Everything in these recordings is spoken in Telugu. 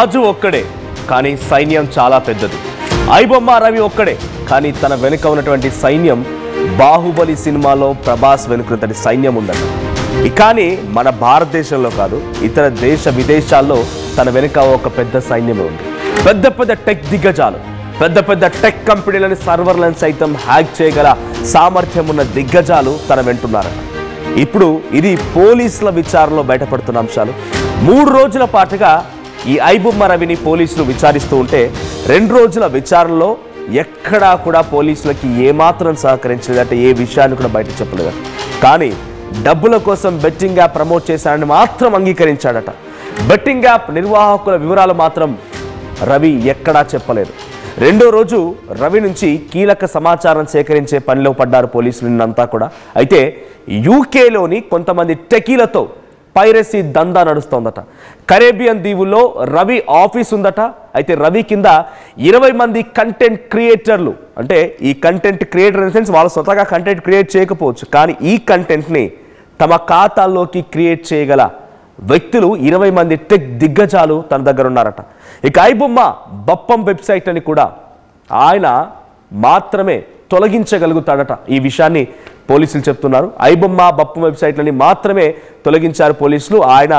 రాజు ఒక్కడే కానీ సైన్యం చాలా పెద్దది. ఐబొమ్మ రవి ఒక్కడే కానీ తన వెనుక ఉన్నటువంటి సైన్యం బాహుబలి సినిమాలో ప్రభాస్ వెనుకటి సైన్యం ఉందట. కానీ మన భారతదేశంలో కాదు, ఇతర దేశ విదేశాల్లో తన వెనుక ఒక పెద్ద సైన్యమే ఉంది. పెద్ద పెద్ద టెక్ దిగ్గజాలు, పెద్ద పెద్ద టెక్ కంపెనీలని సర్వర్లను సైతం హ్యాక్ చేయగల సామర్థ్యం ఉన్న దిగ్గజాలు తన వెంటున్నారట. ఇప్పుడు ఇది పోలీసుల విచారణలో బయటపడుతున్న అంశాలు. 3 రోజుల పాటుగా ఈ ఐబొమ్మ రవిని పోలీసులు విచారిస్తూ ఉంటే 2 రోజుల విచారణలో ఎక్కడా కూడా పోలీసులకి ఏమాత్రం సహకరించలేదట, ఏ విషయాన్ని కూడా బయట చెప్పలేదట. కానీ డబ్బుల కోసం బెట్టింగ్ యాప్ ప్రమోట్ చేశాడని మాత్రం అంగీకరించాడట. బెట్టింగ్ యాప్ నిర్వాహకుల వివరాలు మాత్రం రవి ఎక్కడా చెప్పలేదు. 2వ రోజు రవి నుంచి కీలక సమాచారం సేకరించే పనిలో పడ్డారు పోలీసులు నిన్నంతా కూడా. అయితే యూకేలోని కొంతమంది టెకీలతో పైరసీ దందా నడుస్తోందట. కరేబియన్ దీవుల్లో రవి ఆఫీస్ ఉందట. అయితే రవి కింద 20 మంది కంటెంట్ క్రియేటర్లు, అంటే ఈ కంటెంట్ క్రియేటర్ ఇన్ సెన్స్ వాళ్ళు స్వతహాగా కంటెంట్ క్రియేట్ చేయకపోవచ్చు, కానీ ఈ కంటెంట్ని తమ ఖాతాల్లోకి క్రియేట్ చేయగల వ్యక్తులు 20 మంది టెక్ దిగ్గజాలు తన దగ్గర ఉన్నారట. ఇక ఐబొమ్మ బప్పం వెబ్సైట్ అని కూడా ఆయన మాత్రమే తొలగించగలుగుతాడట. ఈ విషయాన్ని పోలీసులు చెప్తున్నారు. ఐబొమ్మ బప్పం వెబ్సైట్లని మాత్రమే తొలగించారు పోలీసులు. ఆయన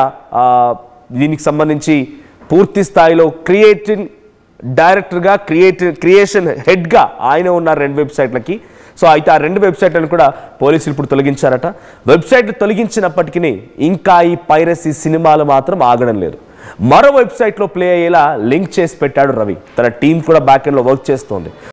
దీనికి సంబంధించి పూర్తి స్థాయిలో క్రియేటివ్ డైరెక్టర్గా, క్రియేషన్ హెడ్గా ఆయన ఉన్నారు 2 వెబ్సైట్లకి. సో అయితే ఆ 2 వెబ్సైట్లను కూడా పోలీసులు ఇప్పుడు తొలగించారట. వెబ్సైట్ తొలగించినప్పటికీ ఇంకా ఈ పైరసీ సినిమాలు మాత్రం ఆగడం లేదు. మరో వెబ్సైట్లో ప్లే అయ్యేలా లింక్ చేసి పెట్టాడు రవి. తన టీం కూడా బ్యాక్ ఎండ్లో వర్క్ చేస్తోంది.